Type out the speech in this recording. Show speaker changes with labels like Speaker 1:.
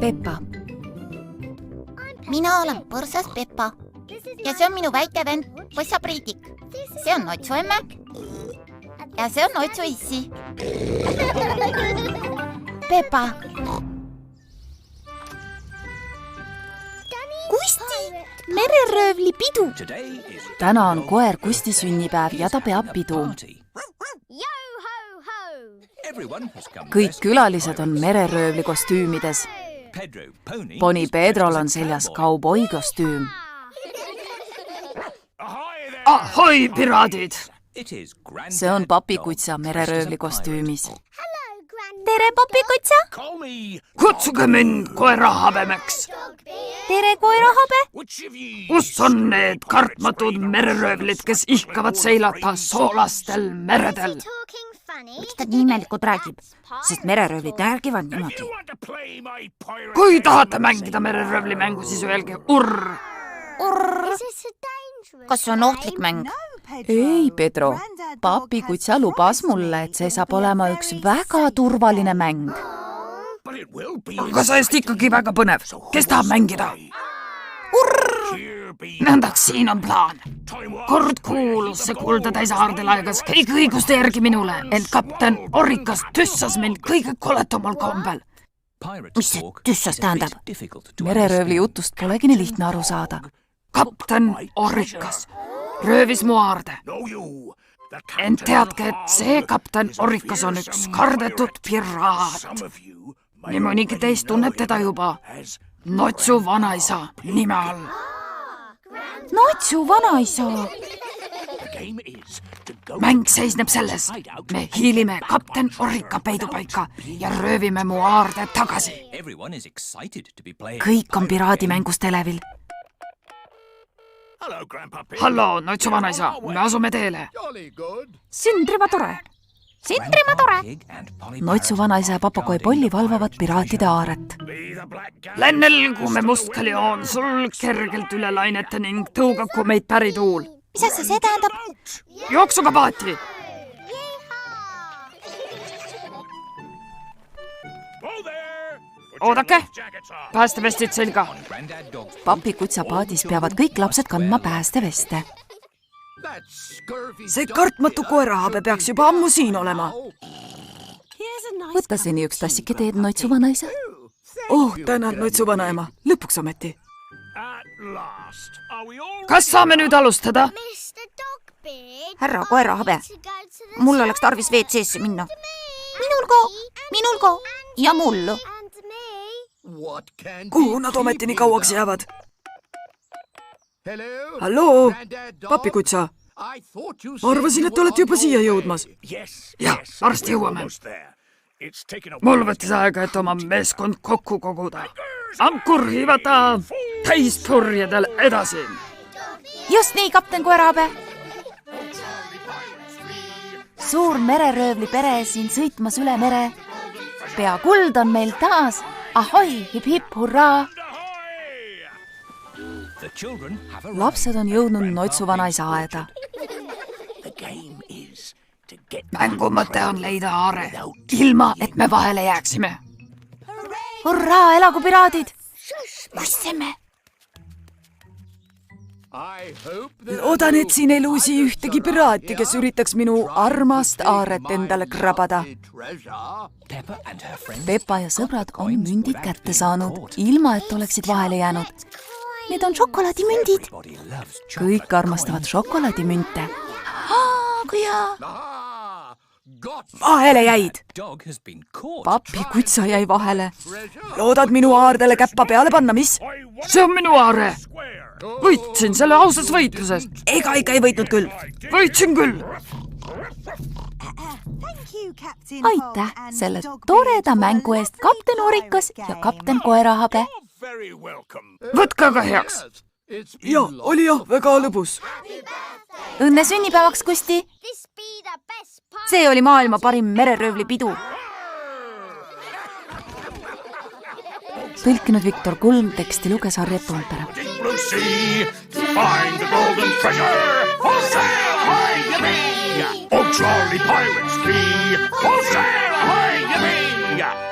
Speaker 1: Peppa.
Speaker 2: Mina olen põrsas Peppa ja see on minu väike vend Põssa Priidik. See on Notsu emme ja see on Notsu issi. Peppa. Kusti, mereröövli pidu.
Speaker 1: Täna on koer Kusti sünnipäev ja ta peab pidu. Kõik külalised on mereröövli kostüümides. Poni Pedrol on seljas kauboi kostüüm. Ahoi, piraadid! See on papikutsa mereröövli kostüümis.
Speaker 2: Tere, papikutsa!
Speaker 1: Kutsuge mind koerahabemeks!
Speaker 2: Tere, koerahabe!
Speaker 1: Kus on need kartmatud mereröövlid, kes ihkavad seilata soolastel meredel?
Speaker 2: Miks ta nii imelikult räägib? Sest mereröövlid räägivad niimoodi.
Speaker 1: Kui tahate mängida mereröövli mängu, siis öelge urr!
Speaker 2: Urr! Kas see on ohtlik mäng?
Speaker 1: Ei, Pedro. Papikutsa lubas mulle, et see saab olema üks väga turvaline mäng. Aga sellest ikkagi väga põnev. Kes tahab mängida? Nõndaks, siin on plaan. Kord kuulus see kuldatäis aardel aegas kõik õiguste järgi minule, ent kapten Orikas tüssas mind kõige koletumal kombel.
Speaker 2: Mis see tüssas tähendab?
Speaker 1: Mereröövli jutust polegi nii lihtne aru saada. Kapten Orikas röövis mu aarde. Ent teadke, et see kapten Orikas on üks kardetud piraat. Nii mõnigi teist tunneb teda juba Notsu vanaisa nime all.
Speaker 2: Notsu vanaisa!
Speaker 1: Mäng seisneb selles. Me hiilime kapten Orika peidupaika ja röövime mu aarde tagasi. Kõik on piraadimängus televil. Hallo, Notsu vanaisa, me asume teele.
Speaker 2: Sindrima tore! Sindrima tore!
Speaker 1: Notsu vanaisa ja papagoi Polli valvavad piraatide aaret. Lennelgu me mustkaljoon sul kergelt üle lainete ning tõugaku meid pärituul.
Speaker 2: Mis asja see tähendab?
Speaker 1: Jooksuga paati! Oodake! Päästevestid selga! Papikutsa paadis peavad kõik lapsed kandma päästeveste. See kartmatu koerahabe peaks juba ammu siin olema. Võtta seni üks tassike teed, Notsu vanaisa. Tänan, Notsu vanaema. Lõpuks ometi. Kas saame nüüd alustada?
Speaker 2: Härra koerahabe, mul oleks tarvis WC-sse minna. Minul ka ja mullu.
Speaker 1: Kuhu nad ometi nii kauaks jäävad? Halloo, papikutsa. Arvasin, et olete juba siia jõudmas. Jah, varsti jõuame. Mul võttis aega, et oma meeskond kokku koguda. Ankur hiivata täispurjedel edasi.
Speaker 2: Just nii, kapten koerahabe. Suur mereröövli pere siin sõitmas üle mere. Pea kuld on meil taas. Ahoi, hip-hip, hurraa! Lapsed on jõudnud Notsu vanaisa aeda.
Speaker 1: Mängu mõte on leida aare, ilma et me vahele jääksime.
Speaker 2: Hurraa, elagu piraadid! Kusseme!
Speaker 1: Loodan, et siin ei luusi ühtegi piraati, kes üritaks minu armast aaret endale krabada. Peppa ja sõbrad on mündid kätte saanud, ilma et oleksid vahele jäänud.
Speaker 2: Need on šokolaadimündid.
Speaker 1: Kõik armastavad šokolaadimünte.
Speaker 2: Kui hea!
Speaker 1: Vahele jäid! Papikutsa jäi vahele. Loodad minu aardele käppa peale panna, mis? See on minu aare! Võitsin selle ausas võitluses. Ega ikka ei võitnud küll. Võitsin küll.
Speaker 2: Aitäh selle toreda mängu eest, kapten Orikas ja kapten koerahabe.
Speaker 1: Võtke aga heaks. Ja, oli jah, väga lõbus.
Speaker 2: Õnne sünnipäevaks, Kusti. See oli maailma parim mereröövli pidu. Tõlkinud Viktor Kulm, teksti luges Harriet Toompeere. Find the golden treasure, for sail high you be. Oh, jolly pirates be, for sail high you be.